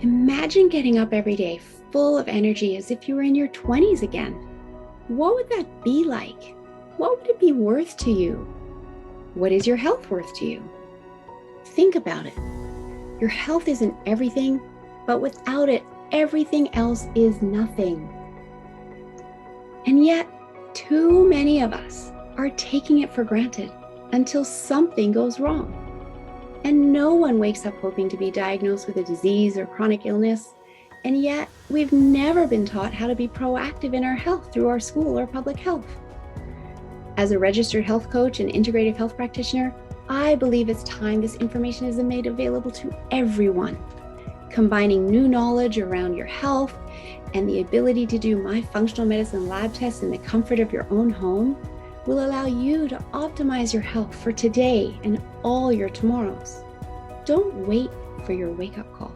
Imagine getting up every day full of energy as if you were in your 20s again. What would that be like? What would it be worth to you? What is your health worth to you? Think about it. Your health isn't everything, but without it, everything else is nothing. And yet, too many of us are taking it for granted until something goes wrong. And no one wakes up hoping to be diagnosed with a disease or chronic illness. And yet, we've never been taught how to be proactive in our health through our school or public health. As a registered health coach and integrative health practitioner, I believe it's time this information is made available to everyone. Combining new knowledge around your health and the ability to do my functional medicine lab tests in the comfort of your own home will allow you to optimize your health for today and all your tomorrows. Don't wait for your wake-up call.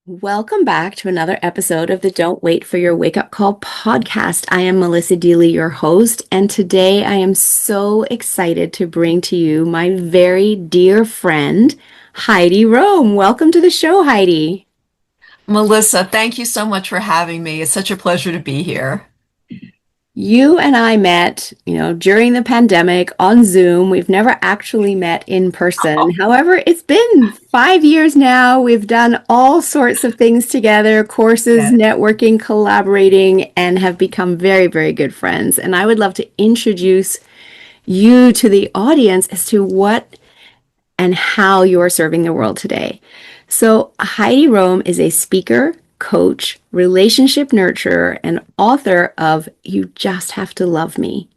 Welcome back to another episode of the Don't Wait for Your Wake Up Call podcast. I am Melissa Deely, your host, and today I am so excited to bring to you my very dear friend, Heidi Rome. Welcome to the show, Heidi. Melissa, thank you so much for having me. It's such a pleasure to be here. You and I met, during the pandemic on Zoom. We've never actually met in person. However, it's been 5 years now. We've done all sorts of things together, courses, Yeah. networking, collaborating, and have become very, very good friends. And I would love to introduce you to the audience as to what and how you are serving the world today. So Heidi Rome is a speaker, coach, relationship nurturer, and author of You Just Have to Love Me.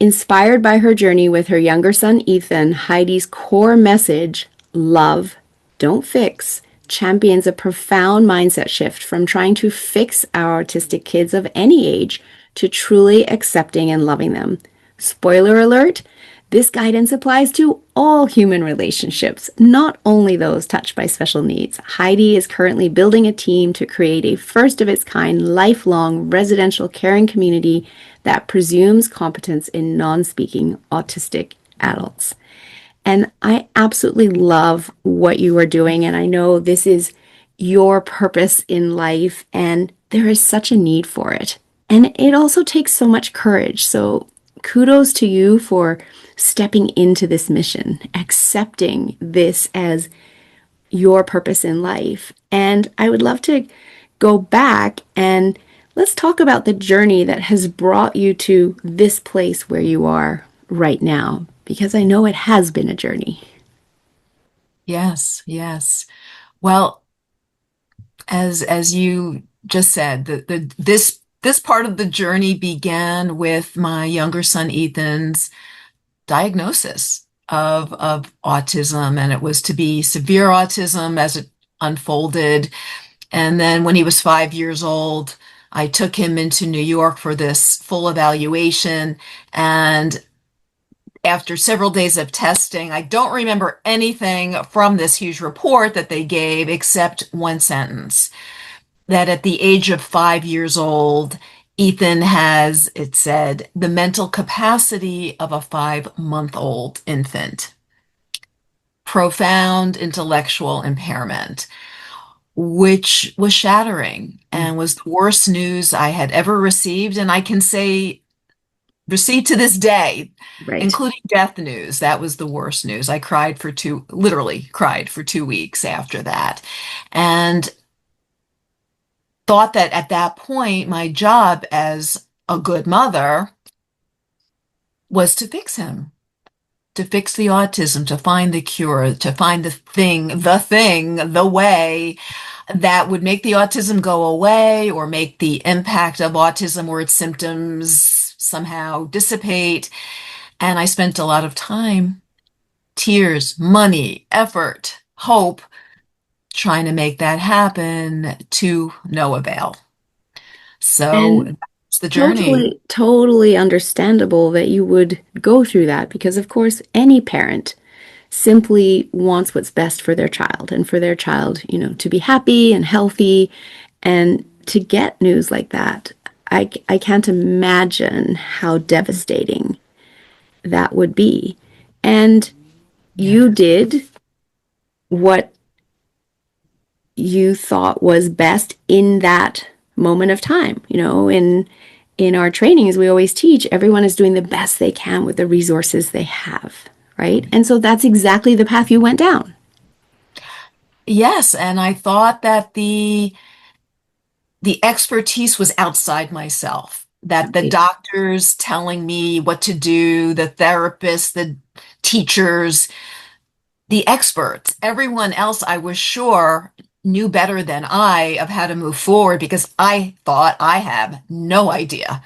Inspired by her journey with her younger son, Ethan, Heidi's core message, love, don't fix, champions a profound mindset shift from trying to fix our autistic kids of any age to truly accepting and loving them. Spoiler alert, this guidance applies to all human relationships, not only those touched by special needs. Heidi is currently building a team to create a first-of-its-kind, lifelong residential caring community that presumes competence in non-speaking autistic adults. And I absolutely love what you are doing, and I know this is your purpose in life, and there is such a need for it. And it also takes so much courage. So kudos to you for stepping into this mission, accepting this as your purpose in life. And I would love to go back and let's talk about the journey that has brought you to this place where you are right now, because I know it has been a journey. Yes, yes. Well, as you just said, this part of the journey began with my younger son Ethan's diagnosis of autism, and it was to be severe autism as it unfolded. And then when he was 5 years old, I took him into New York for this full evaluation. And after several days of testing, I don't remember anything from this huge report that they gave except one sentence, that at the age of 5 years old, Ethan has, it said, the mental capacity of a 5-month-old infant. Profound intellectual impairment, which was shattering and was the worst news I had ever received. And I can say received to this day, Right. including death news. That was the worst news. I literally cried for 2 weeks after that. And thought that at that point, my job as a good mother was to fix him, to fix the autism, to find the cure, to find the way that would make the autism go away or make the impact of autism or its symptoms somehow dissipate. And I spent a lot of time, tears, money, effort, hope, trying to make that happen to no avail. So And that's the journey. totally understandable that you would go through that because, of course, any parent simply wants what's best for their child and for their child, to be happy and healthy. And to get news like that, I can't imagine how devastating that would be. And Yeah. you did what you thought was best in that moment of time. In our trainings, we always teach everyone is doing the best they can with the resources they have, right? And so that's exactly the path you went down. Yes, and I thought that the expertise was outside myself, that the Right. doctors telling me what to do, the therapists, the teachers, the experts, everyone else I was sure knew better than I of how to move forward because I thought I have no idea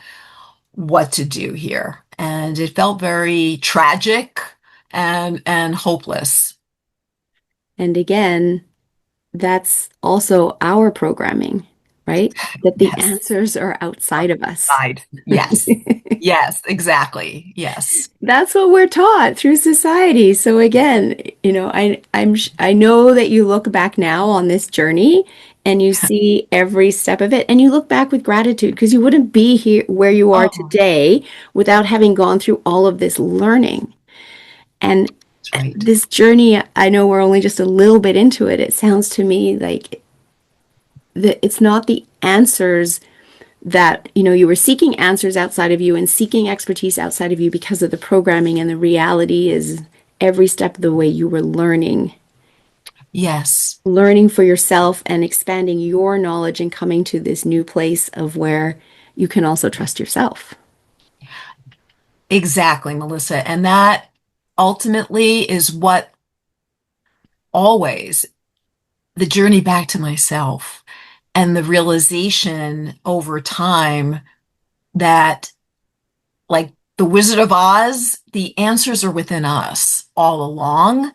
what to do here. And it felt very tragic and hopeless. And again, that's also our programming, right? That the Yes. answers are outside of us. Side. Yes. Yes, exactly. Yes. That's what we're taught through society. So again, I know that you look back now on this journey and you see every step of it and you look back with gratitude because you wouldn't be here where you are Oh, today without having gone through all of this learning. And that's right. this journey, I know we're only just a little bit into it. It sounds to me like it's not the answers that you were seeking answers outside of you and seeking expertise outside of you because of the programming, and the reality is every step of the way you were Yes, learning for yourself and expanding your knowledge and coming to this new place of where you can also trust yourself. exactly, Melissa. And that ultimately is what always the journey back to myself and the realization over time that, like the Wizard of Oz, the answers are within us all along.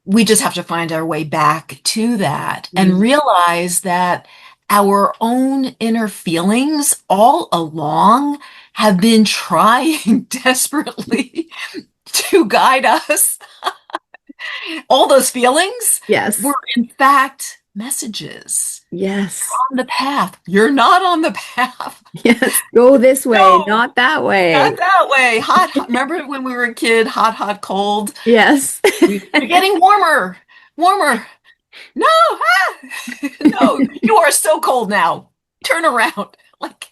We just have to find our way back to that and Mm. realize that our own inner feelings all along have been trying desperately to guide us. All those feelings Yes. were, in fact, messages Yes. on the path. You're not on the path. Yes. Go this way, No, not that not way. that way. Hot, hot. Remember when we were a kid? Hot, hot, cold. Yes. You're getting warmer, warmer. No, ah, no, you are so cold now. Turn around. Like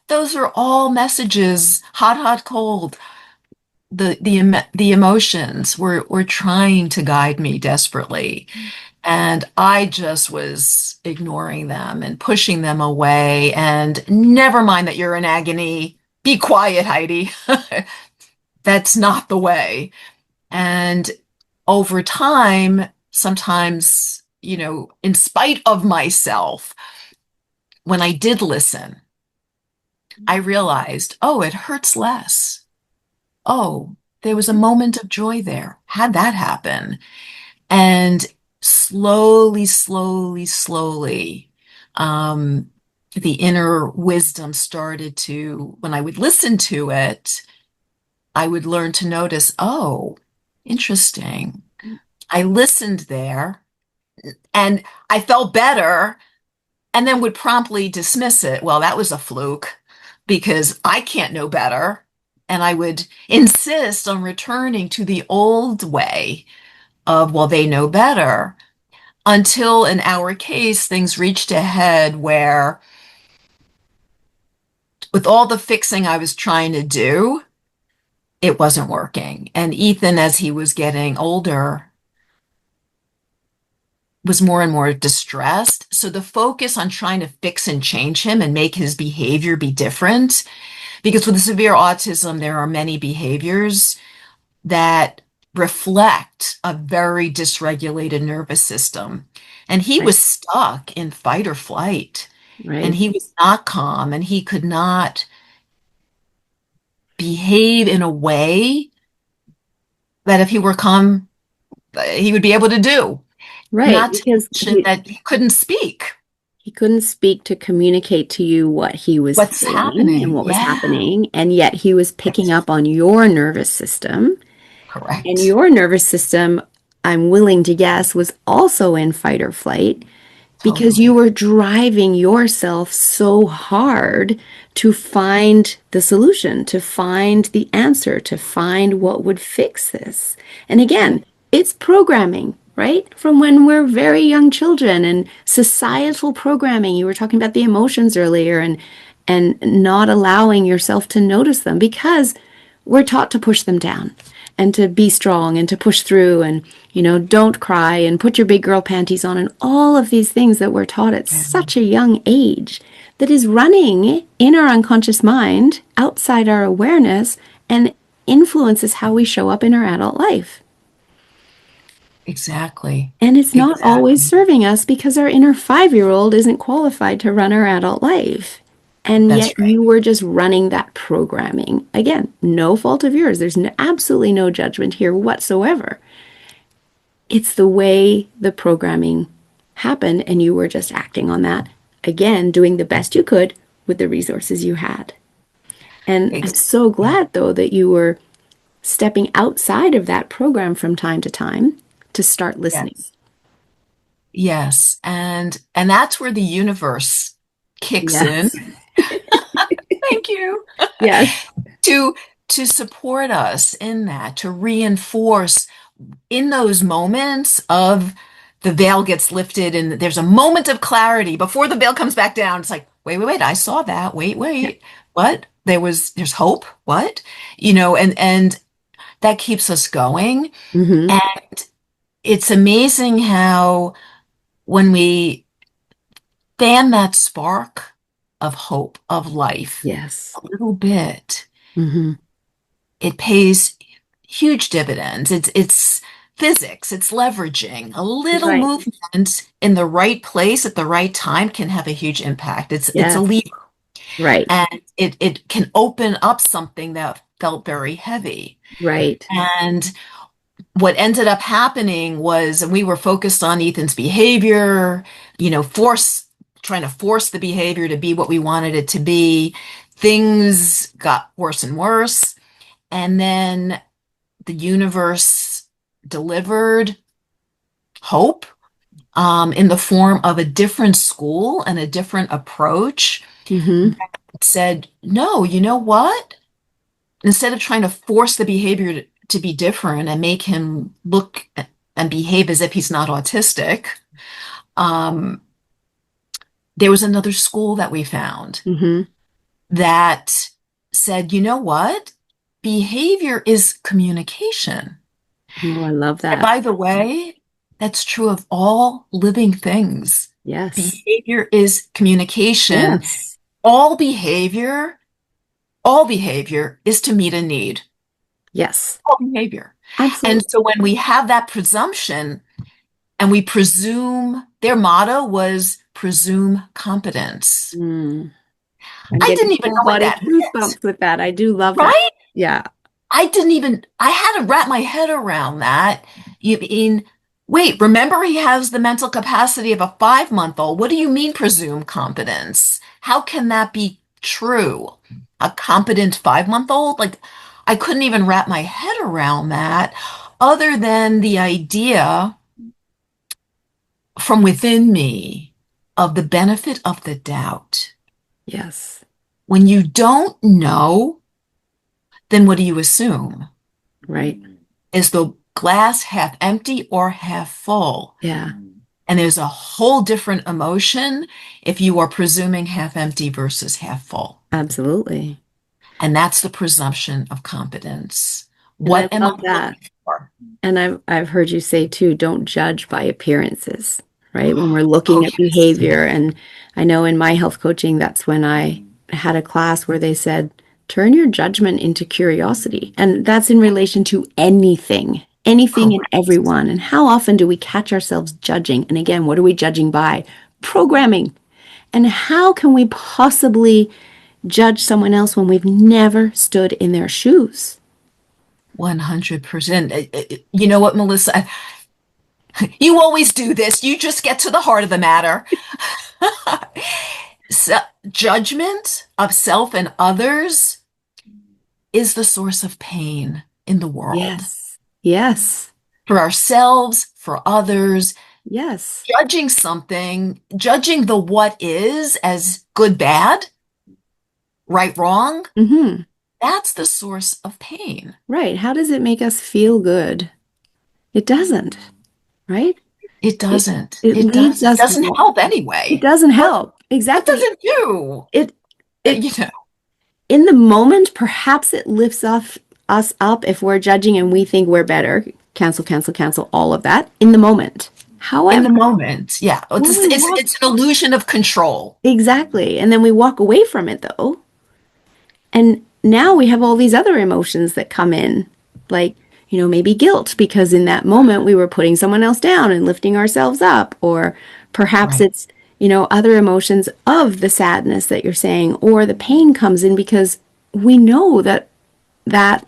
those are all messages. Hot, hot, cold. The emotions were trying to guide me desperately, and I just was ignoring them and pushing them away. And never mind that you're in agony. Be quiet, Heidi. That's not the way. And over time, sometimes, in spite of myself, when I did listen, I realized, oh, it hurts less. Oh, there was a moment of joy there. Had that happen. And slowly, slowly, slowly, um, the inner wisdom started to, when I would listen to it, I would learn to notice, oh, interesting. I listened there and I felt better and then would promptly dismiss it. Well, that was a fluke because I can't know better. And I would insist on returning to the old way of, well, they know better, until in our case, things reached a head where, with all the fixing I was trying to do, it wasn't working. And Ethan, as he was getting older, was more and more distressed. So the focus on trying to fix and change him and make his behavior be different, because with severe autism, there are many behaviors that reflect a very dysregulated nervous system. And he Right. was stuck in fight or flight, and Right. he was not calm, and he could not behave in a way that if he were calm, he would be able to do. Right. Not to Because mention that he couldn't speak. he couldn't speak to communicate to you what he was What's feeling and happening? what was Yeah. happening. And yet he was picking Yes. up on your nervous system. And Correct. your nervous system, I'm willing to guess, was also in fight or flight because you Totally. were driving yourself so hard to find the solution, to find the answer, to find what would fix this. And Yeah. again, it's programming. right? From when we're very young children and societal programming. You were talking about the emotions earlier and not allowing yourself to notice them because we're taught to push them down and to be strong and to push through and don't cry and put your big girl panties on and all of these things that we're taught at such a young age that is running in our unconscious mind outside our awareness and influences how we show up in our adult life. Exactly. And it's not always Exactly. serving us because our inner 5-year-old isn't qualified to run our adult life. And That's yet right. you were just running that programming. Again, no fault of yours. There's absolutely no judgment here whatsoever. It's the way the programming happened, and you were just acting on that. Again, doing the best you could with the resources you had. And I'm so Exactly. glad, though, that you were stepping outside of that program from time to time to start listening. Yes. Yes. And that's where the universe kicks in. Yes. Thank you. Yes. To to support us in that, to reinforce in those moments of the veil gets lifted and there's a moment of clarity before the veil comes back down. It's like, wait, wait, wait, I saw that. Wait, Yeah. wait. What? There's hope. What? And that keeps us going. Mm-hmm. And it's amazing how when we fan that spark of hope, of life, Yes. a little bit, Mm-hmm. it pays huge dividends. It's physics, it's leveraging. A little Right. movement in the right place at the right time can have a huge impact. It's a Yes. lever, Right. and it can open up something that felt very heavy. Right. And what ended up happening was, and we were focused on Ethan's behavior, trying to force the behavior to be what we wanted it to be. Things got worse and worse. And then the universe delivered hope in the form of a different school and a different approach. Mm-hmm. It said, no, you know what? Instead of trying to force the behavior to be different and make him look and behave as if he's not autistic, um, there was another school that we found Mm-hmm. that said, you know what? Behavior is communication. Oh, I love And that. by the way, that's true of all living things. Yes. Behavior is communication. Yes. All behavior, all behavior is to meet a need. Yes. All behavior. And Absolutely. so when we have that presumption and we presume, their motto was presume competence. Mm. I'm I getting didn't even full know what body that meant, goosebumps with that. I do love that. right? Yeah. I had to wrap my head around that. You mean, wait, remember he has the mental capacity of a 5-month-old. What do you mean presume competence? How can that be true? A competent 5-month-old? Like, I couldn't even wrap my head around that, other than the idea from within me of the benefit of the doubt. Yes. When you don't know, then what do you assume? Right. Is the glass half empty or half full? Yeah. And there's a whole different emotion if you are presuming half empty versus half full. Absolutely. And that's the presumption of competence. And I What am I love that. looking for? And I've heard you say too, don't judge by appearances, right? When we're looking Oh, at yes. behavior. And I know in my health coaching, that's when I had a class where they said, turn your judgment into curiosity. And that's in relation to anything, anything and Correct. everyone. And how often do we catch ourselves judging? And again, what are we judging by? Programming. And how can we possibly judge someone else when we've never stood in their shoes? 100%. You know what, Melissa? You always do this. You just get to the heart of the matter. So, judgment of self and others is the source of pain in the world Yes. Yes. for ourselves, for others. Yes. Judging something, judging the what is as good, bad, right, wrong, Hmm. that's the source of pain. Right. How does it make us feel good? It doesn't. right? It It doesn't. it It leads does. It us doesn't help it anyway. doesn't What help. what does Exactly. it do? It it You know, in the moment, perhaps it lifts us up if we're judging and we think we're better. Cancel, cancel, cancel, all of that in the moment. in the However, moment, yeah. when we walk, It's an illusion of control. exactly, and then we walk away from it though, and now we have all these other emotions that come in, like, maybe guilt because in that moment we were putting someone else down and lifting ourselves up, or perhaps Right. it's, other emotions of the sadness that you're saying, or the pain comes in because we know that that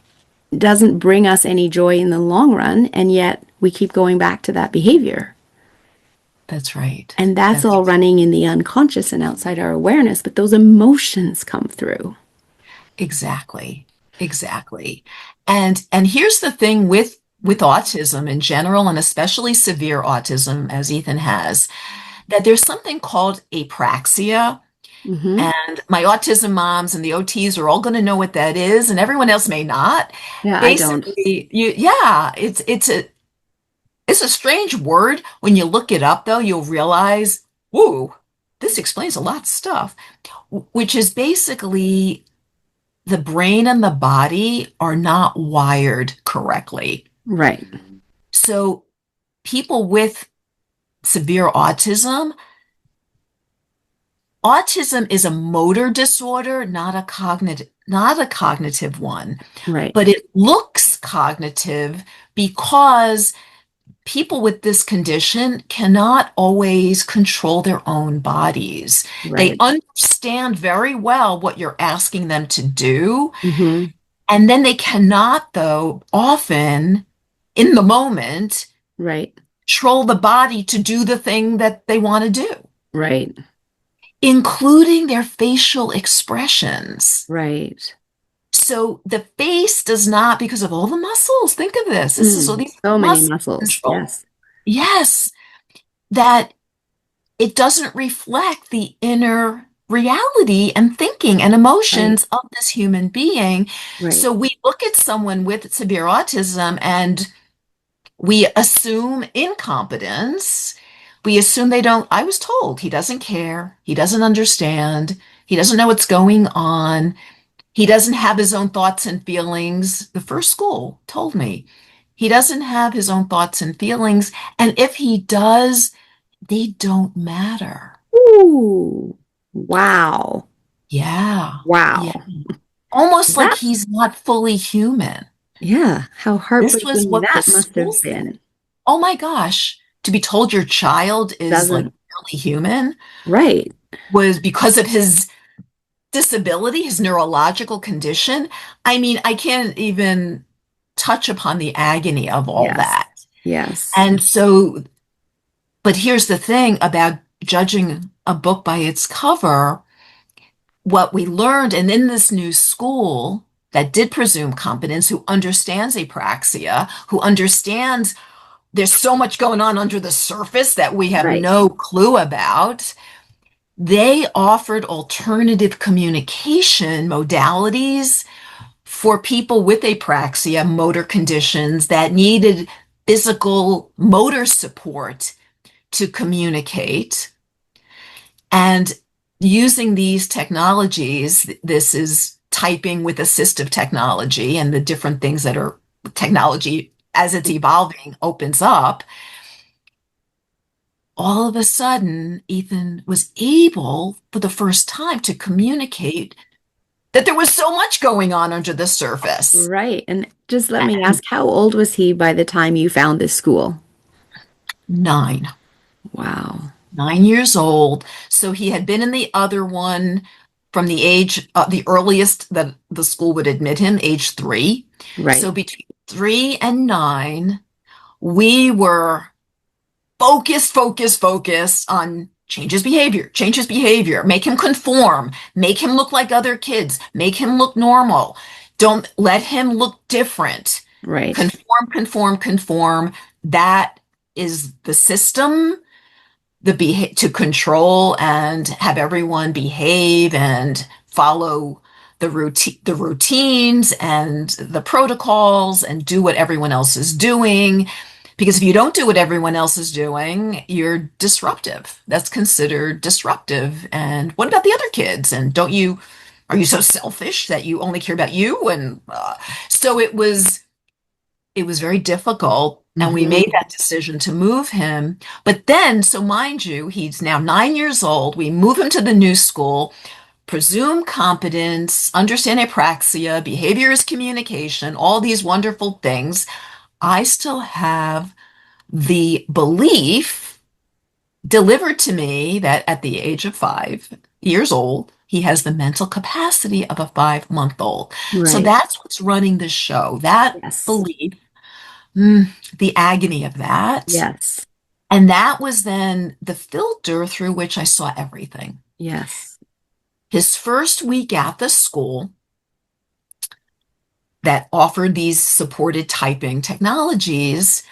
doesn't bring us any joy in the long run, and yet we keep going back to that behavior. That's right. And that's That's all running in the unconscious and outside our awareness, but those emotions come through. exactly. Exactly. And here's the thing with autism in general, and especially severe autism, as Ethan has, that there's something called apraxia. Hmm. And my autism moms and the OTs are all going to know what that is, and everyone else may not. Yeah, I don't. Basically, yeah, it's a strange word. When you look it up, though, you'll realize, whoa, this explains a lot of stuff, which is basically the brain and the body are not wired correctly. Right, So people with severe autism is a motor disorder, not a cognitive one, right, but it looks cognitive because people with this condition cannot always control their own bodies. They right. understand very well what you're asking them to do, Hmm. and then they cannot, though, often in the moment, Right, control the body to do the thing that they want to do, right, including their facial expressions. right. So the face does not, because of all the muscles, think of this. This is all these So many muscle muscles. control. Yes, Yes, that it doesn't reflect the inner reality and thinking and right, emotions of this human being. right. So we look at someone with severe autism and we assume incompetence. We assume they don't, I was told he doesn't care, he doesn't understand, he doesn't know what's going on. He doesn't have his own thoughts and feelings. The first school told me he doesn't have his own thoughts and feelings. And if he does, they don't matter. Ooh, wow, Yeah. Yeah. wow. Almost like That, he's not fully human. yeah, how This was heartbreaking what the that must have schools, been. oh my gosh, to be told your child is like Doesn't, barely human right. was because of his disability, his neurological condition. I mean, I can't even touch upon the agony of all Yes, that. yes, And so, but here's the thing about judging a book by its cover. What we learned, and in this new school that did presume competence, who understands apraxia, who understands there's so much going on under the surface that we have right. no clue about, they offered alternative communication modalities for people with apraxia, motor conditions that needed physical motor support to communicate. And using these technologies, this is typing with assistive technology and the different things that are technology as it's evolving opens up. All of a sudden, Ethan was able for the first time to communicate that there was so much going on under the surface. Right. And just let me And ask, how old was he by the time you found this school? nine, Wow. 9 years old. So he had been in the other one from the age, the earliest that the school would admit him, age 3. Right. So between 3 and 9, we were focused on change his behavior, make him conform, make him look like other kids, make him look normal. Don't let him look different. Right. Conform. That is the system, to control and have everyone behave and follow the routines and the protocols and do what everyone else is doing. Because if you don't do what everyone else is doing, you're disruptive. That's considered disruptive. And what about the other kids? And are you so selfish that you only care about you? And so it was very difficult. And we made Hmm. that decision to move him. But then, so mind you, he's now 9 years old. We move him to the new school, presume competence, understand apraxia, behavior is communication, all these wonderful things. I still have the belief delivered to me that at the age of 5 years old, he has the mental capacity of a 5 month old. So Right. that's what's running the show, that Yes. belief, the agony of that. Yes. And that was then the filter through which I saw everything. Yes. His first week at the school that offered these supported typing technologies.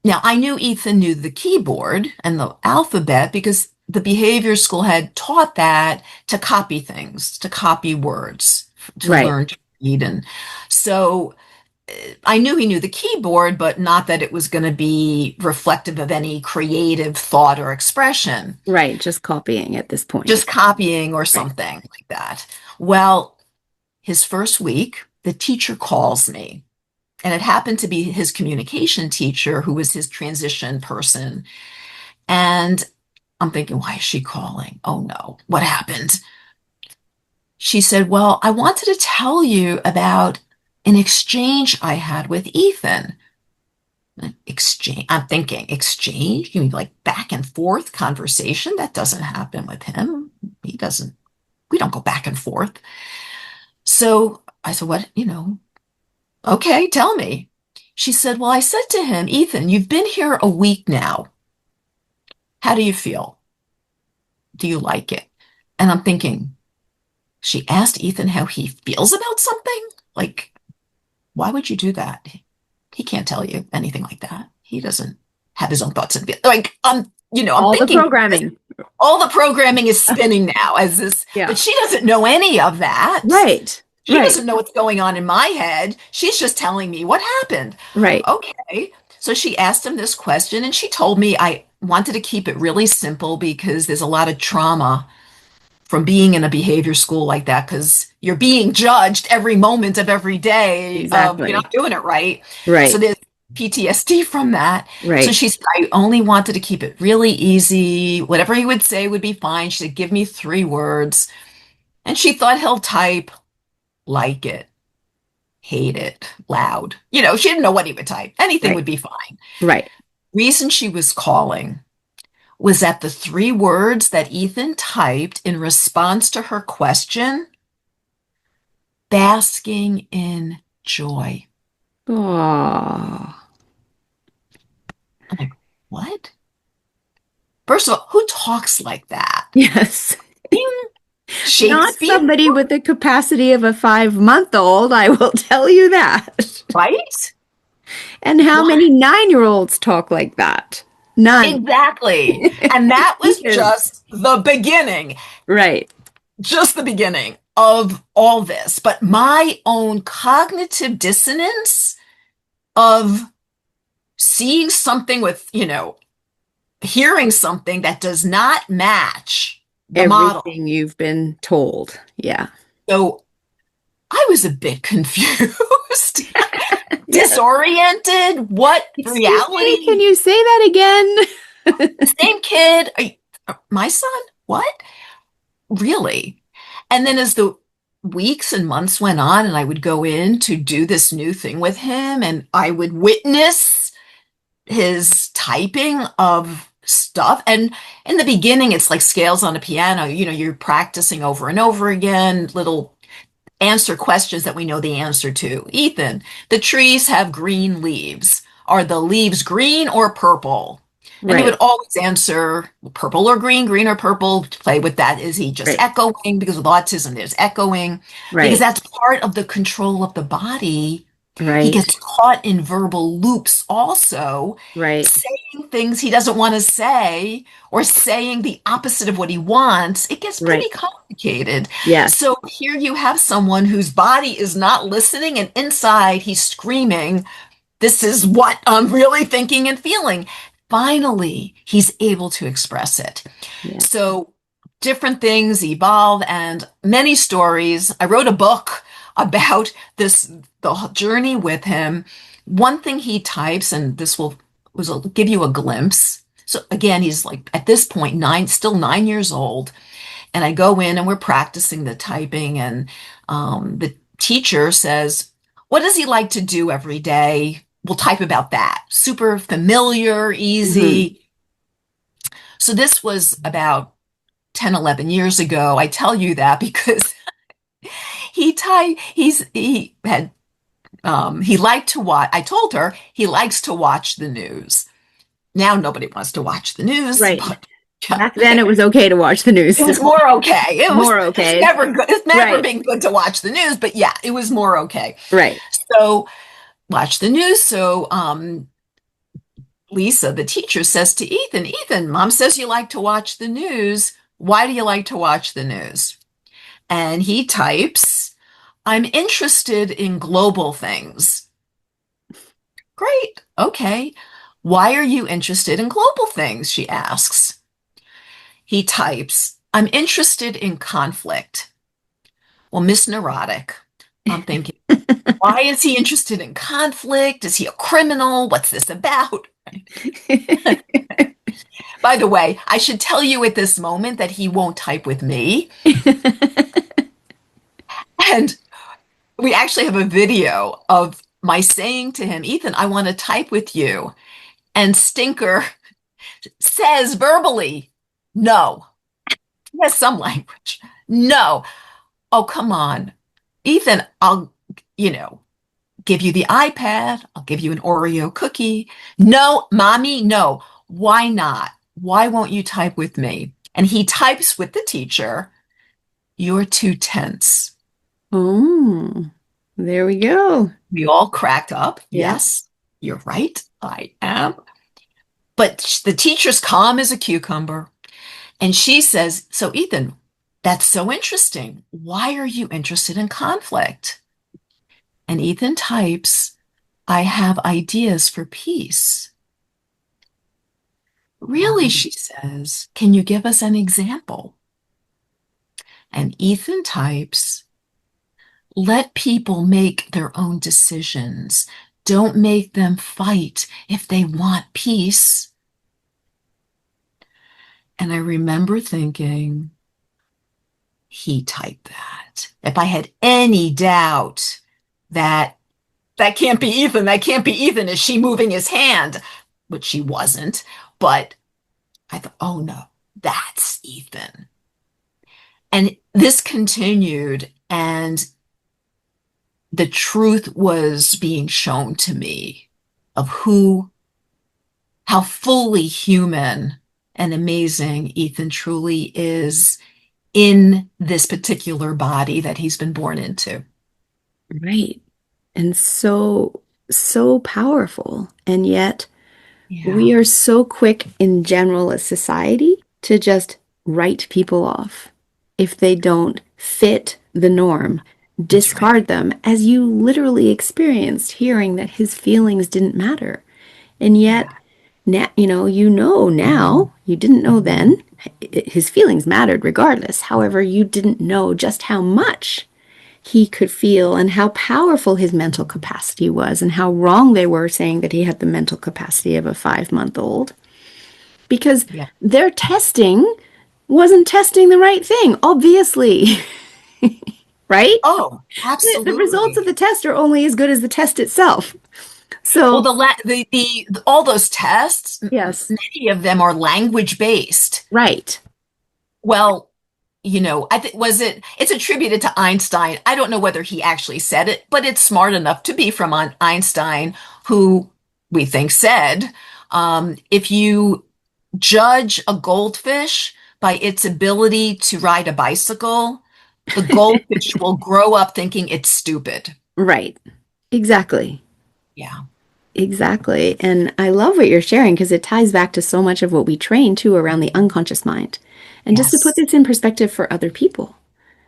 Now, I knew Ethan knew the keyboard and the alphabet because the behavior school had taught that to copy things, to copy words, to Right. learn to read. And so I knew he knew the keyboard, but not that it was going to be reflective of any creative thought or expression, Right. Just copying at this point. just copying or Right. something like that. Well, his first week, the teacher calls me. And it happened to be his communication teacher who was his transition person. And I'm thinking, why is she calling? Oh no, what happened? She said, well, I wanted to tell you about an exchange I had with Ethan. Exchange, I'm thinking, exchange? You mean like back and forth conversation? That doesn't happen with him. He doesn't, we don't go back and forth. So I said, what, okay, tell me. She said, well, I said to him, Ethan, you've been here a week now. How do you feel? Do you like it? And I'm thinking, she asked Ethan how he feels about something? Like, why would you do that? He can't tell you anything like that. He doesn't have his own thoughts and feelings. Like, I'm All the thinking this, programming. all the programming is spinning now as this, Yeah. but she doesn't know any of that. Right. She Right. doesn't know what's going on in my head. She's just telling me what happened. Right. Okay. So she asked him this question and she told me I wanted to keep it really simple because there's a lot of trauma from being in a behavior school like that because you're being judged every moment of every day of you're Exactly. not doing it right. So Right. there's PTSD from that. So Right. she said, I only wanted to keep it really easy. Whatever he would say would be fine. She said, give me 3 words. And she thought he'll type like it, hate it, loud. She didn't know what he would type. Anything Right. would be fine. Right. Reason she was calling was that the 3 words that Ethan typed in response to her question, basking in joy. Oh. I'm like, what? First of all, who talks like that? Yes. Not Shakespeare, somebody with the capacity of a 5-month-old, I will tell you that. right? And how What? many 9-year-olds talk like that? None. Exactly. And that was Ethan. just the beginning. Right. Just the beginning of all this. But my own cognitive dissonance of seeing something with, hearing something that does not match the model. Everything you've been told. Yeah. So I was a bit confused, Yes. disoriented. What Excuse me, can reality? you say that again? Same kid. My son? What? Really? And then as the weeks and months went on, and I would go in to do this new thing with him, and I would witness his typing of stuff. And in the beginning, it's like scales on a piano. You're practicing over and over again, little answer questions that we know the answer to. Ethan, the trees have green leaves. Are the leaves green or purple? And he would Right. always answer purple or green or purple. To play with that. Is he just Right. echoing? Because with autism, there's echoing. Because Right. that's part of the control of the body. He Right. gets caught in verbal loops also, Right. saying things he doesn't want to say or saying the opposite of what he wants. It gets Right. pretty complicated. Yes. So here you have someone whose body is not listening, and inside he's screaming this is what I'm really thinking and feeling. Finally, he's able to express it. Yeah. So different things evolve and many stories. I wrote a book about the journey with him. One thing he types, and this will give you a glimpse. So again, he's like at this point still 9 years old, and I go in and we're practicing the typing, and the teacher says, "What does he like to do every day?" We'll type about that. Super familiar, Hmm. easy. So this was about 10, 11 years ago. I tell you that because he had he liked to watch. I told her he likes to watch the news. Now nobody wants to watch the news, Right. but yeah, Back then it was okay to watch the news it was still. more okay. More It's okay. never good. It's never Right. been good to watch the news, but yeah, it was more okay. Right. So watch the news. So Lisa, the teacher, says to Ethan, Ethan, mom says you like to watch the news. Why do you like to watch the news? And he types, I'm interested in global things. Great. Okay. Why are you interested in global things? She asks. He types, I'm interested in conflict. Well, Miss Neurotic, I'm thinking, why is he interested in conflict? Is he a criminal? What's this about? By the way, I should tell you at this moment that he won't type with me. And we actually have a video of my saying to him, Ethan, I want to type with you. And Stinker says verbally, no. He has some language. No. Oh, come on. Ethan, I'll, you know, give you the iPad. I'll give you an Oreo cookie. No, mommy, no. Why not? Why won't you type with me? And he types with the teacher, you're too tense. Oh, there we go. We all cracked up. Yeah. Yes, you're right. I am. But the teacher's calm as a cucumber. And she says, so Ethan, that's so interesting. Why are you interested in conflict? And Ethan types, I have ideas for peace. Really, Wow. she says, can you give us an example? And Ethan types, let people make their own decisions. Don't make them fight if they want peace. And I remember thinking, he typed that. If I had any doubt that that can't be Ethan, that can't be Ethan, is she moving his hand? Which she wasn't. But I thought, oh no, that's Ethan. And this continued, and the truth was being shown to me of how fully human and amazing Ethan truly is in this particular body that he's been born into. Right. And so, so powerful. And yet, we Yeah, are so quick in general as society to just write people off if they don't fit the norm, that's right. discard them, as you literally experienced hearing that his feelings didn't matter. And yet, Yeah. now, now, you didn't know then, his feelings mattered regardless. However, you didn't know just how much he could feel and how powerful his mental capacity was and how wrong they were saying that he had the mental capacity of a 5-month old because Yeah. their testing wasn't testing the right thing, obviously, right? Oh, The results of absolutely. the test are only as good as the test itself. Well, So, all those tests, yes, many of them are language based. right. Well, I think it's attributed to Einstein. I don't know whether he actually said it, but it's smart enough to be from Einstein, who we think said, if you judge a goldfish by its ability to ride a bicycle, the goldfish will grow up thinking it's stupid. Right. Exactly. Yeah. Exactly. And I love what you're sharing because it ties back to so much of what we train too around the unconscious mind. And just to put Yes. this in perspective for other people,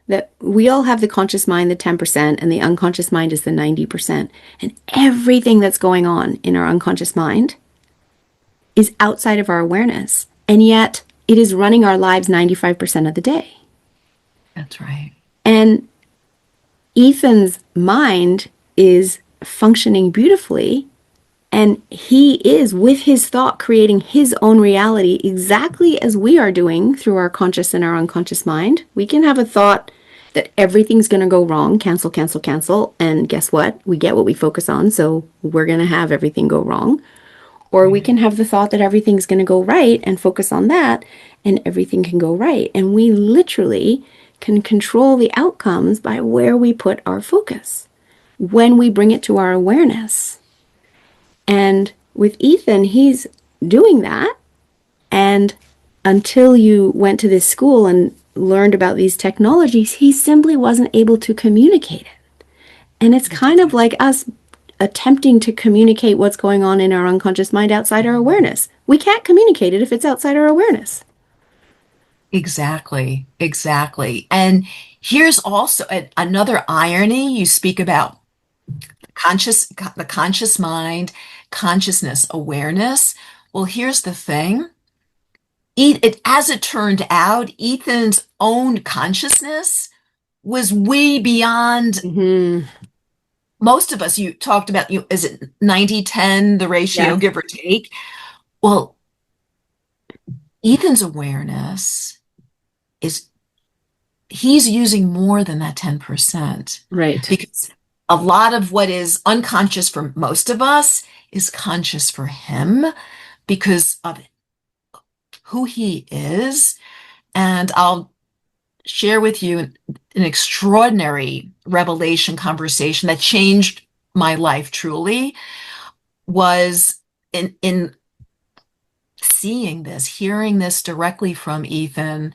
that we all have the conscious mind, the 10%, and the unconscious mind is the 90%. And everything that's going on in our unconscious mind is outside of our awareness. And yet it is running our lives 95% of the day. That's right. And Ethan's mind is functioning beautifully. And he is, with his thought, creating his own reality exactly as we are doing through our conscious and our unconscious mind. We can have a thought that everything's going to go wrong, cancel, cancel, cancel. And guess what? We get what we focus on. So we're going to have everything go wrong. Or we can have the thought that everything's going to go right and focus on that and everything can go right. And we literally can control the outcomes by where we put our focus when we bring it to our awareness. And with Ethan, he's doing that. And until you went to this school and learned about these technologies, he simply wasn't able to communicate it. And it's kind of like us attempting to communicate what's going on in our unconscious mind outside our awareness. We can't communicate it if it's outside our awareness. Exactly, exactly. And here's also another irony. You speak about the conscious mind, consciousness, awareness. Well, here's the thing. As it turned out, Ethan's own consciousness was way beyond Mm-hmm. most of us. You talked about, is it 90-10, the ratio, Yes. give or take? Well, Ethan's awareness is he's using more than that 10% Right. because a lot of what is unconscious for most of us is conscious for him because of who he is. And I'll share with you an extraordinary revelation conversation that changed my life truly was in seeing this, hearing this directly from Ethan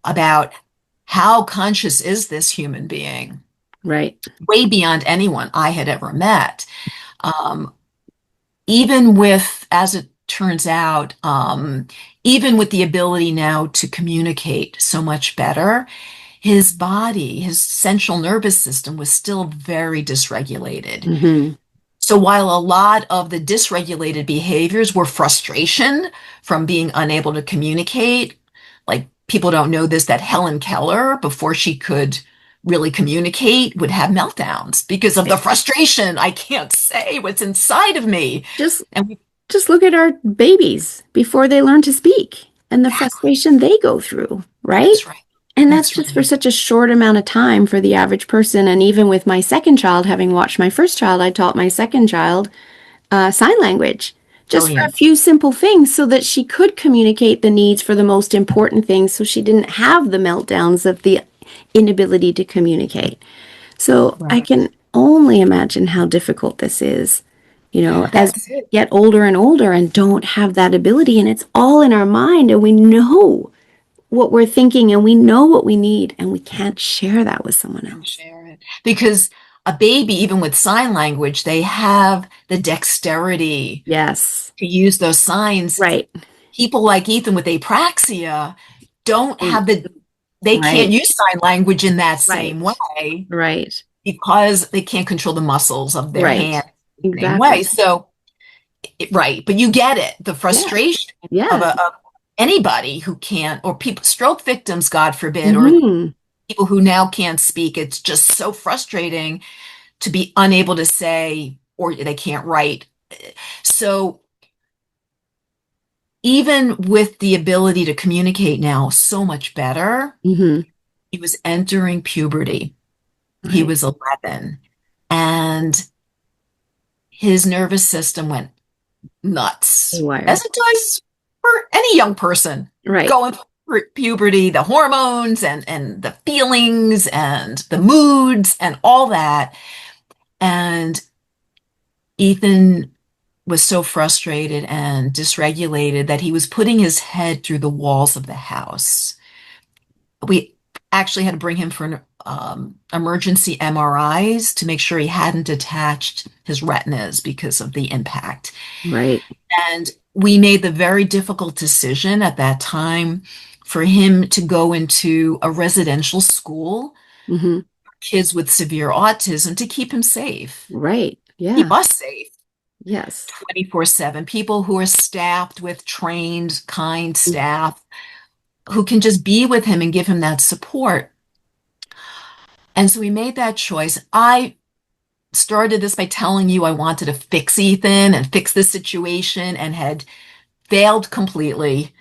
about how conscious is this human being, Right. way beyond anyone I had ever met. Um, Even with, as it turns out, even with the ability now to communicate so much better, his body, his central nervous system was still very dysregulated. Mm-hmm. So while a lot of the dysregulated behaviors were frustration from being unable to communicate, like people don't know this, that Helen Keller, before she could really communicate, would have meltdowns because of the frustration. I can't say what's inside of me. Just And we, just look at our babies before they learn to speak and the exactly, frustration they go through, right? that's right. And that's That's just for right. such a short amount of time for the average person. And even with my second child, having watched my first child, I taught my second child sign language just for a Brilliant. few simple things so that she could communicate the needs for the most important things so she didn't have the meltdowns of the inability to communicate. So I Right. can only imagine how difficult this is, as That's it. we get older and older and don't have that ability. And it's all in our mind, and we know what we're thinking and we know what we need, and we can't share that with someone And else. share it. Because a baby, even with sign language, they have the dexterity Yes. to use those signs. Right. People like Ethan with apraxia don't And have they can't right. use sign language in that same Right. way Right. because they can't control the muscles of their Right. hand the same way. Exactly. So, right, but you get it, the Yes. frustration Yes. of anybody who can't, or people, stroke victims, God forbid, or Hmm. people who now can't speak. It's just so frustrating to be unable to say, or they can't write. So even with the ability to communicate now so much better, Hmm. he was entering puberty. He Right. was 11 and his nervous system went nuts, Haywire. as it does for any young person Right. going through puberty, the hormones and the feelings and the moods and all that. And Ethan was so frustrated and dysregulated that he was putting his head through the walls of the house. We actually had to bring him for an emergency MRIs to make sure he hadn't detached his retinas because of the impact. Right. And we made the very difficult decision at that time for him to go into a residential school, Hmm. kids with severe autism, to keep him safe, Right. keep Yeah. us safe Yes. 24/7. People who are staffed with trained, kind staff who can just be with him and give him that support. And so we made that choice. I started this by telling you I wanted to fix Ethan and fix the situation and had failed completely.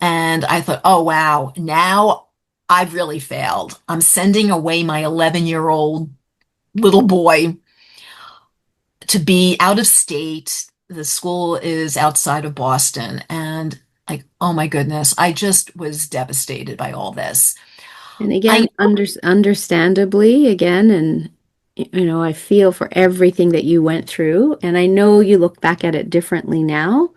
And I thought, oh, wow, now I've really failed. I'm sending away my 11-year-old little boy to be out of state. The school is outside of Boston. And like, oh my goodness, I just was devastated by all this. And I again, understandably, again, and I feel for everything that you went through, and I know you look back at it differently now,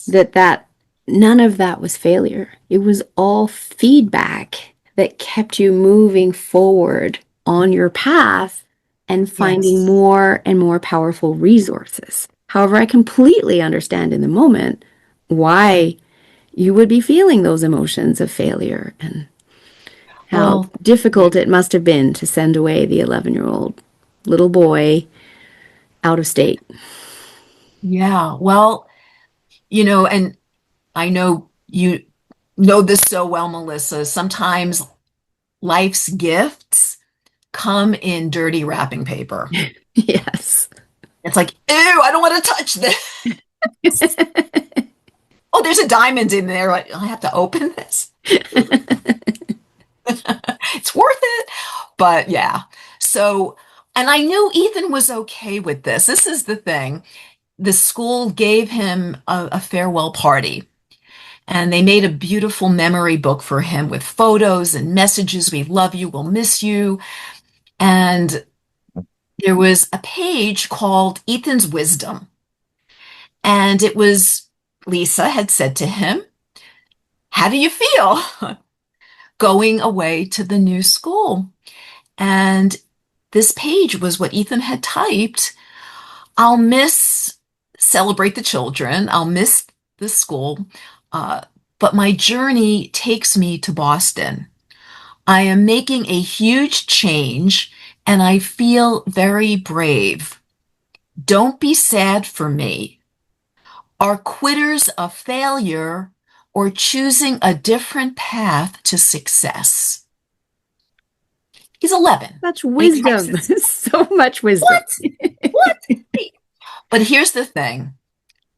that none of that was failure. It was all feedback that kept you moving forward on your path and finding yes. more and more powerful resources. However, I completely understand in the moment why you would be feeling those emotions of failure and how Well, difficult it must have been to send away the 11-year-old little boy out of state. yeah. Well, and I know you know this so well, Melissa. Sometimes life's gifts come in dirty wrapping paper. Yes. It's like, ew, I don't want to touch this. Oh, there's a diamond in there. I have to open this. It's worth it. But yeah. So, and I knew Ethan was okay with this. This is the thing. The school gave him a farewell party. And they made a beautiful memory book for him with photos and messages. We love you. We'll miss you. And there was a page called Ethan's Wisdom. And it was Lisa had said to him, how do you feel going away to the new school? And this page was what Ethan had typed. I'll miss celebrate the children. I'll miss the school. Uh, but my journey takes me to Boston. I am making a huge change and I feel very brave. Don't be sad for me. Are quitters a failure or choosing a different path to success? He's 11 Such and he types wisdom. this. So much wisdom. What? What? But here's the thing.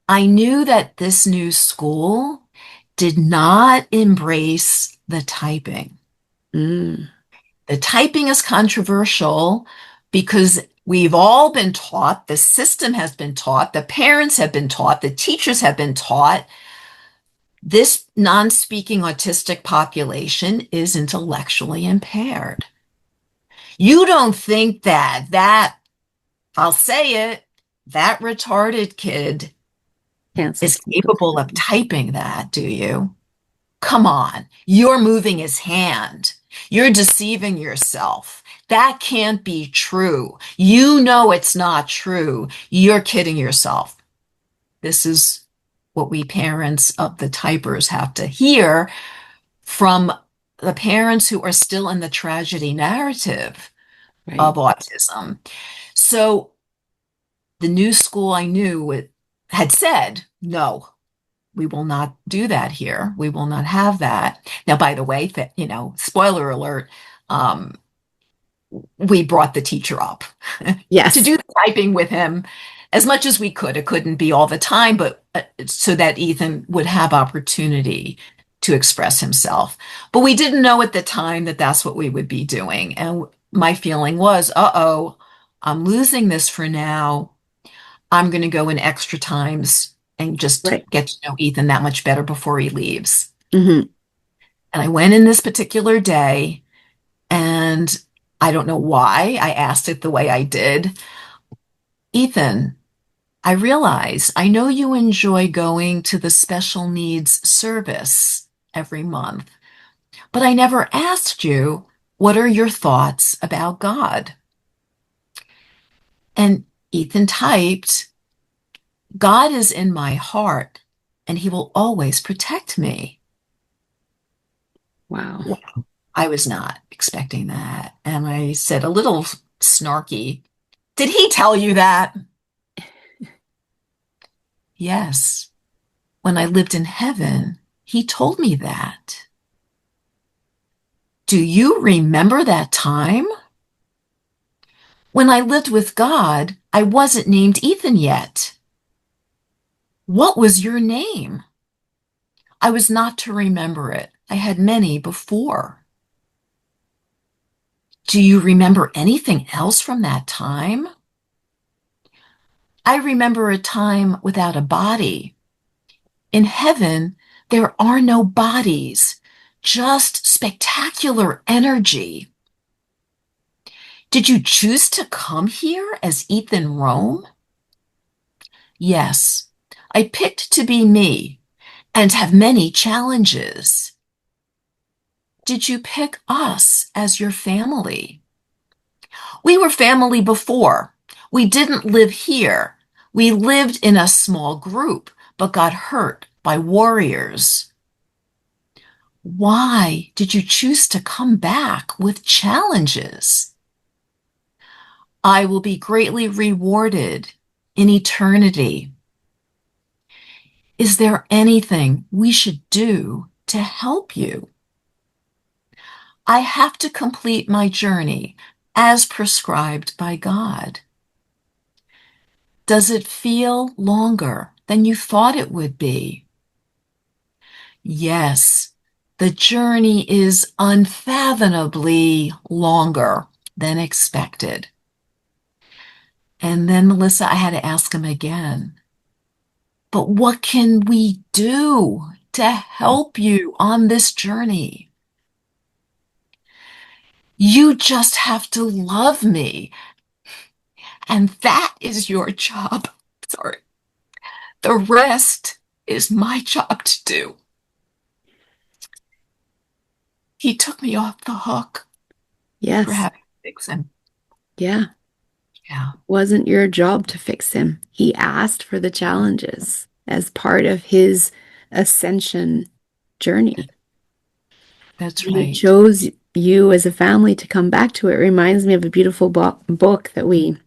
I knew that this new school did not embrace the typing. Mm, The typing is controversial because we've all been taught, the system has been taught, the parents have been taught, the teachers have been taught this non-speaking autistic population is intellectually impaired. You don't think I'll say it, that retarded kid cancel is capable of typing that, do you? Come on, you're moving his hand. You're deceiving yourself. That can't be true. You know it's not true. You're kidding yourself. This is what we parents of the typers have to hear from the parents who are still in the tragedy narrative right. of autism. So the new school I knew had said, no, we will not do that here. We will not have that. Now, by the way, spoiler alert, um, we brought the teacher up to Yes. do the typing with him as much as we could. It couldn't be all the time, but so that Ethan would have opportunity to express himself. But we didn't know at the time that that's what we would be doing. And my feeling was, uh-oh, I'm losing this for now. I'm going to go in extra times and just Right. get to know Ethan that much better before he leaves. Hmm. And I went in this particular day, and I don't know why I asked it the way I did. Ethan, I realize I know you enjoy going to the special needs service every month, but I never asked you, what are your thoughts about God? And Ethan typed, God is in my heart and he will always protect me. Wow. Well, I was not expecting that. And I said a little snarky, "Did he tell you that?" Yes. When I lived in heaven, he told me that. Do you remember that time? When I lived with God, I wasn't named Ethan yet. What was your name? I was not to remember it. I had many before. Do you remember anything else from that time? I remember a time without a body. In heaven, there are no bodies, just spectacular energy. Did you choose to come here as Ethan Rome? Yes, I picked to be me and have many challenges. Did you pick us as your family? We were family before. We didn't live here. We lived in a small group, but got hurt by warriors. Why did you choose to come back with challenges? I will be greatly rewarded in eternity. Is there anything we should do to help you? I have to complete my journey as prescribed by God. Does it feel longer than you thought it would be? Yes, the journey is unfathomably longer than expected. And then, Melissa, I had to ask him again, but what can we do to help you on this journey? You just have to love me, and that is your job. Sorry. The rest is my job to do. He took me off the hook for Yes. having to fix him. Yeah. Yeah, Wasn't your job to fix him. He asked for the challenges as part of his ascension journey. that's He right. chose you as a family to come back to. It reminds me of a beautiful book that we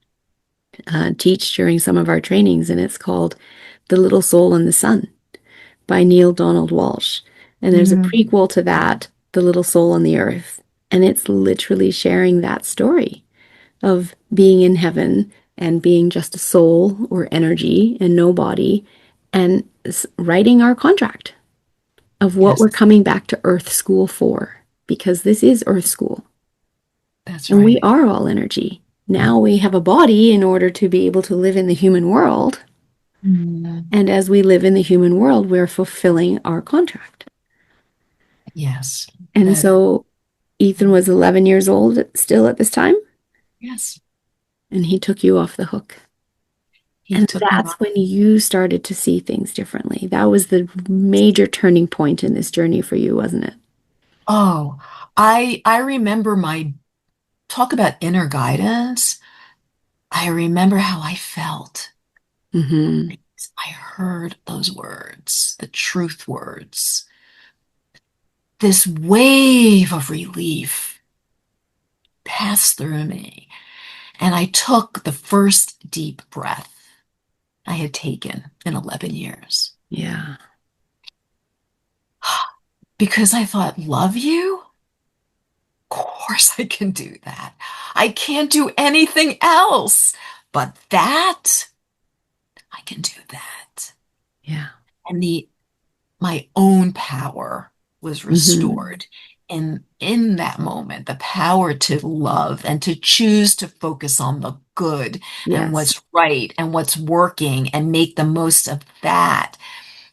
teach during some of our trainings, and it's called The Little Soul in the Sun by Neil Donald Walsh. And there's a Mhm. prequel to that, The Little Soul on the Earth. And it's literally sharing that story of being in heaven and being just a soul or energy and no body, and writing our contract of what Yes, we're coming back to Earth School for, because this is Earth School. that's And we right. are all energy. Now we have a body in order to be able to live in the human world. Mm, And as we live in the human world, we're fulfilling our contract. yes, And that, so Ethan was 11 years old still at this time, yes, and he took you off the hook. he And took me that's off. when you started to see things differently. That was the major turning point in this journey for you, wasn't it? Oh, I remember my talk about inner guidance. I remember how I felt. Hmm. I heard those words, the truth words. This wave of relief passed through me, and I took the first deep breath I had taken in 11 years. Yeah. Because I thought, love you? Of course I can do that. I can't do anything else. But that, I can do that. Yeah. And the my own power was Hmm. restored. And in that moment, the power to love and to choose to focus on the good and Yes. what's right and what's working and make the most of that.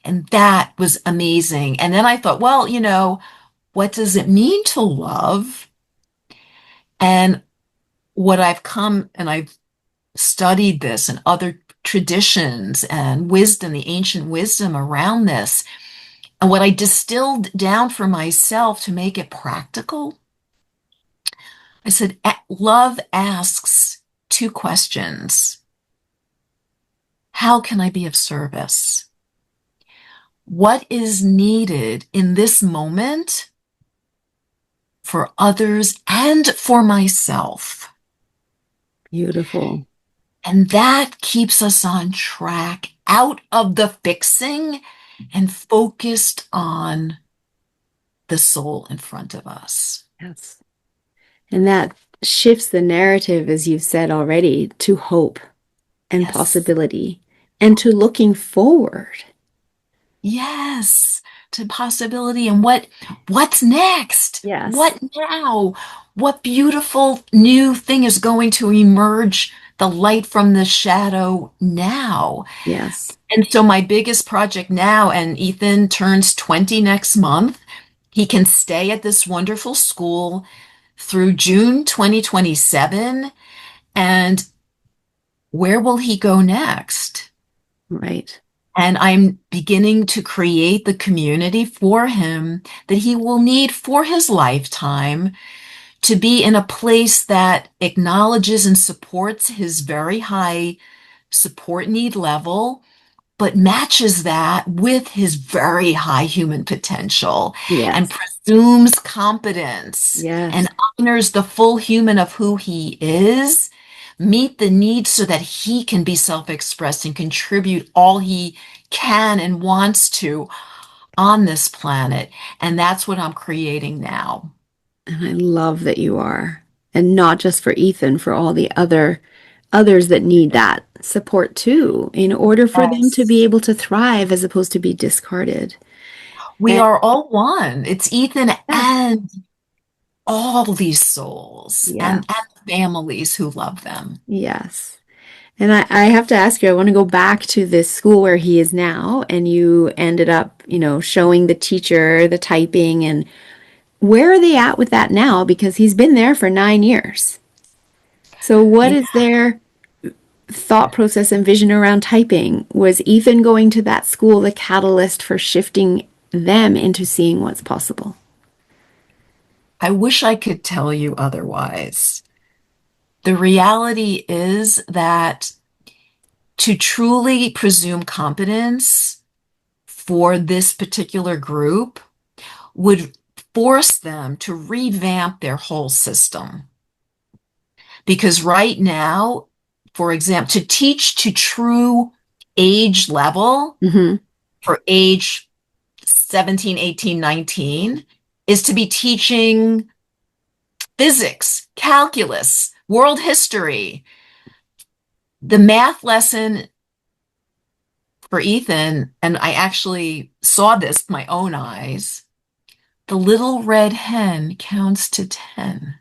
And that was amazing. And then I thought, well, what does it mean to love? And what I've come and I've studied this and other traditions and wisdom, the ancient wisdom around this, and what I distilled down for myself to make it practical, I said, love asks two questions. How can I be of service? What is needed in this moment for others, and for myself. Beautiful. And that keeps us on track, out of the fixing and focused on the soul in front of us. Yes. And that shifts the narrative, as you've said already, to hope and Yes. possibility and to looking forward. Yes, to possibility and what's next? Yes. What now? What beautiful new thing is going to emerge, the light from the shadow now? Yes. And so my biggest project now, and Ethan turns 20 next month, he can stay at this wonderful school through June 2027. And where will he go next? Right. And I'm beginning to create the community for him that he will need for his lifetime to be in a place that acknowledges and supports his very high support need level, but matches that with his very high human potential and Yes. presumes competence Yes. and honors the full human of who he is, meet the needs so that he can be self-expressed and contribute all he can and wants to on this planet. And that's what I'm creating now. And I love that you are. And not just for Ethan, for all the others that need that support too, in order for them to be Yes. able to thrive as opposed to be discarded. We And are all one. It's Ethan yeah, and all these souls yeah, and families who love them. yes. And I have to ask you, I want to go back to this school where he is now, and you ended up, showing the teacher the typing, and where are they at with that now? Because he's been there for 9 years. So what Yeah, is their thought process and vision around typing? Was Ethan going to that school the catalyst for shifting them into seeing what's possible? I wish I could tell you otherwise. The reality is that to truly presume competence for this particular group would force them to revamp their whole system. Because right now, for example, to teach to true age level Hmm. for age 17, 18, 19 is to be teaching physics, calculus, world history. The math lesson for Ethan, and I actually saw this with my own eyes, the little red hen counts to 10.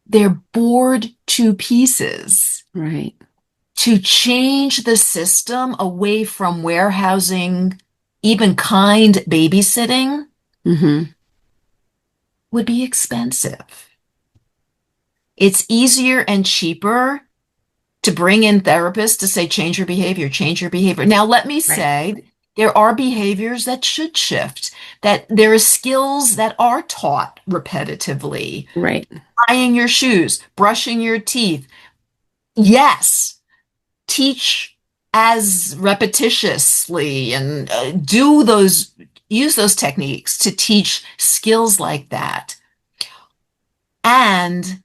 They're bored to pieces. Right. To change the system away from warehousing, even kind babysitting, Hmm. would be expensive. It's easier and cheaper to bring in therapists to say, change your behavior, change your behavior. Now, let me Right. say, there are behaviors that should shift, that there are skills that are taught repetitively. Right. Tying your shoes, brushing your teeth. Yes, teach as repetitiously and use those techniques to teach skills like that. And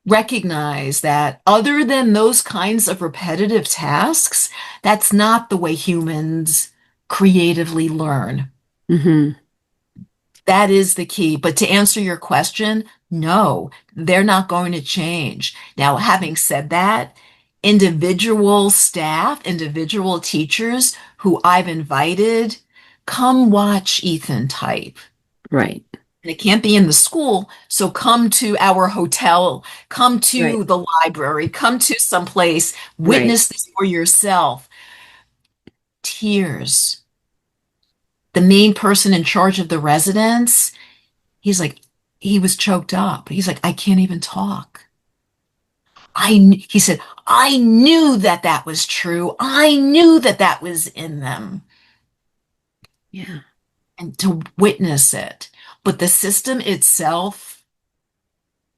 recognize that other than those kinds of repetitive tasks, that's not the way humans creatively learn. Hmm. That is the key. But to answer your question, no, they're not going to change. Now, having said that, individual staff, individual teachers who I've invited, come watch Ethan type. Right. And it can't be in the school. So come to our hotel, come Right. to the library, come to someplace, Right. witness this for yourself. Tears. The main person in charge of the residence, he's like, he was choked up. He's like, I can't even talk. He said, I knew that that was true. I knew that that was in them Yeah. and to witness it. But the system itself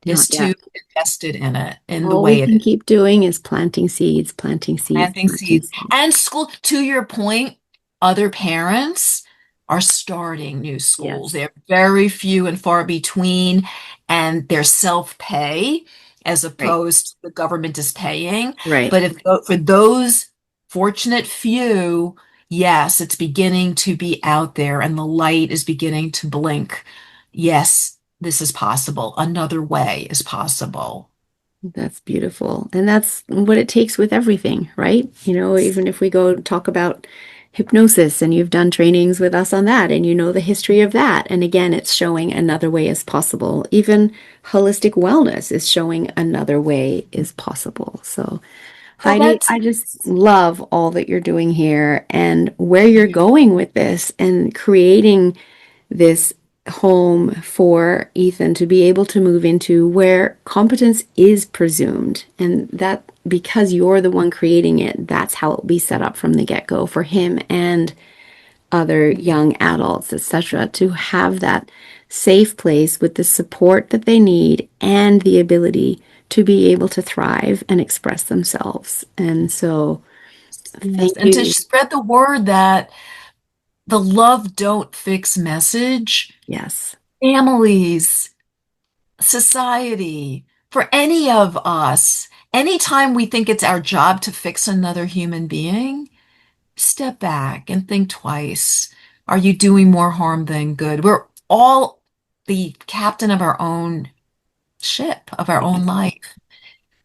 Not is too yet. invested in it, in the All we way it can is. keep doing is planting seeds, planting seeds, Planting planting seeds. seeds. And school, to your point, other parents. are starting new schools. Yes. They're very few and far between, and they're self-pay as Right. opposed to the government is paying. Right. But if for those fortunate few, yes, it's beginning to be out there and the light is beginning to blink. Yes, this is possible. Another way is possible. That's beautiful. And that's what it takes with everything, right? Even if we go talk about hypnosis and you've done trainings with us on that and you know the history of that. And again, it's showing another way is possible. Even holistic wellness is showing another way is possible. So, Well, Heidi, that's I just love all that you're doing here and where you're going with this and creating this home for Ethan to be able to move into where competence is presumed. And that because you're the one creating it, that's how it'll be set up from the get-go for him and other young adults, etc., to have that safe place with the support that they need and the ability to be able to thrive and express themselves. And so, yes. thank And to you. spread the word that the love don't fix message, Yes, families, society, for any of us, anytime we think it's our job to fix another human being, step back and think twice. Are you doing more harm than good? We're all the captain of our own ship, of our own yes, life.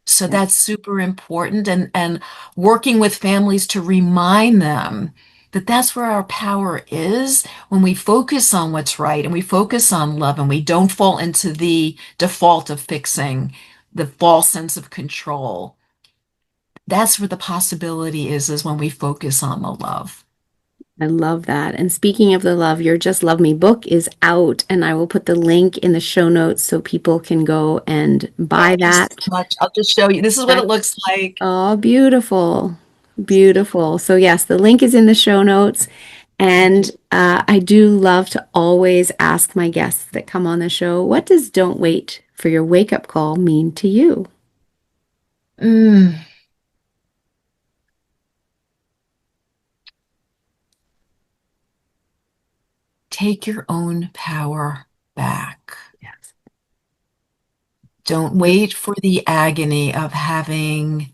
So yes. that's super important and working with families to remind them that that's where our power is when we focus on what's right and we focus on love and we don't fall into the default of fixing the false sense of control. That's where the possibility is when we focus on the love. I love that. And speaking of the Love, Your Just Love Me book is out, and I will put the link in the show notes so people can go and buy Thank you so that. much. I'll just show you. This is what it That looks like. oh, beautiful. Beautiful. So, yes, the link is in the show notes. Thank you. And I do love to always ask my guests that come on the show, what does "don't wait for your wake up call" mean to you? Mm, take your own power back. Yes. Don't wait for the agony of having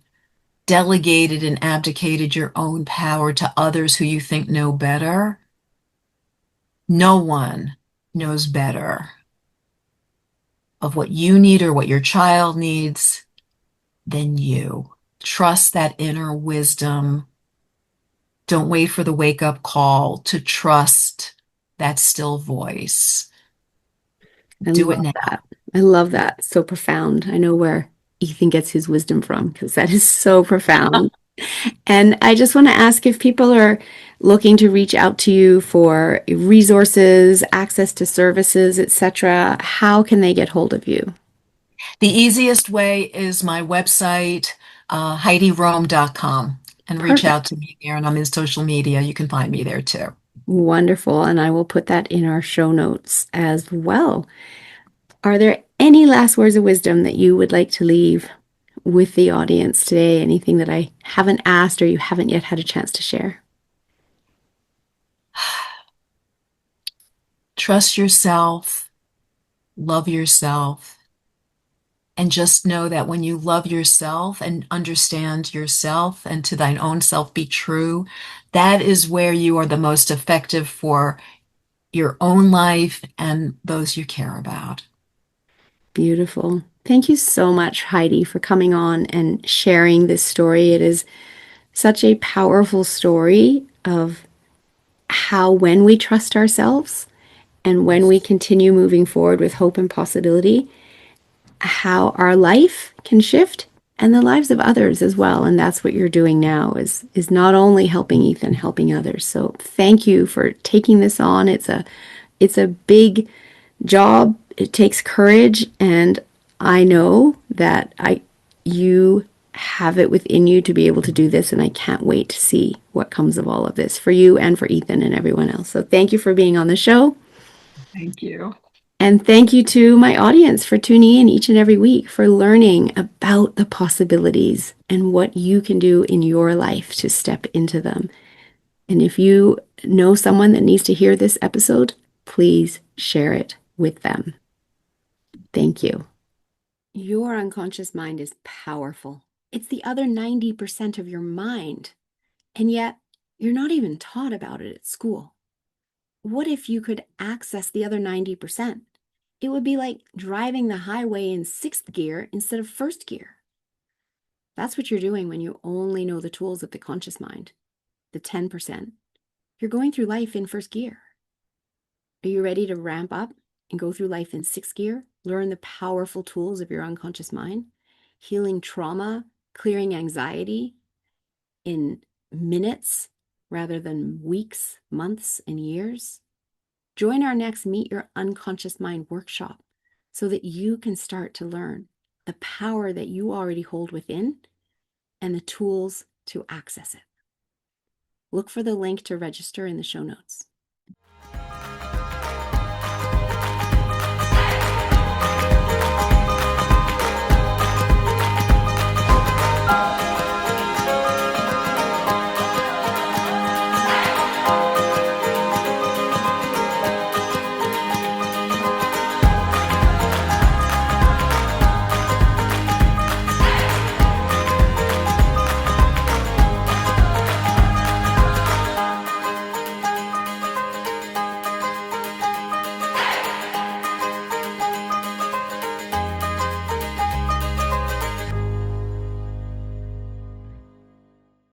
delegated and abdicated your own power to others who you think know better. No one knows better of what you need or what your child needs than you. Trust that inner wisdom. Don't wait for the wake up call to trust that still voice. I Do it love now. that. I love that. So profound. I know where Ethan gets his wisdom from because that is so profound. And I just want to ask if people are looking to reach out to you for resources, access to services, etc., how can they get hold of you? The easiest way is my website, HeidiRome.com, and reach out Perfect. to me there. And I'm in social media. You can find me there too. Wonderful. And I will put that in our show notes as well. Are there any last words of wisdom that you would like to leave with the audience today? Anything that I haven't asked or you haven't yet had a chance to share? Trust yourself, love yourself, and just know that when you love yourself and understand yourself and to thine own self be true, that is where you are the most effective for your own life and those you care about. Beautiful. Thank you so much, Heidi, for coming on and sharing this story. It is such a powerful story of how, when we trust ourselves and when we continue moving forward with hope and possibility, how our life can shift and the lives of others as well. And that's what you're doing now is not only helping Ethan, helping others. So thank you for taking this on. It's a big job. It takes courage, and I know that you have it within you to be able to do this, and I can't wait to see what comes of all of this for you and for Ethan and everyone else. So thank you for being on the show. Thank you. And thank you to my audience for tuning in each and every week, for learning about the possibilities and what you can do in your life to step into them. And if you know someone that needs to hear this episode, please share it with them. Thank you. Your unconscious mind is powerful. It's the other 90% of your mind. And yet, you're not even taught about it at school. What if you could access the other 90%? It would be like driving the highway in sixth gear instead of first gear. That's what you're doing when you only know the tools of the conscious mind, the 10%. You're going through life in first gear. Are you ready to ramp up and go through life in sixth gear? Learn the powerful tools of your unconscious mind, healing trauma, clearing anxiety in minutes rather than weeks, months, and years? Join our next Meet Your Unconscious Mind workshop so that you can start to learn the power that you already hold within and the tools to access it. Look for the link to register in the show notes.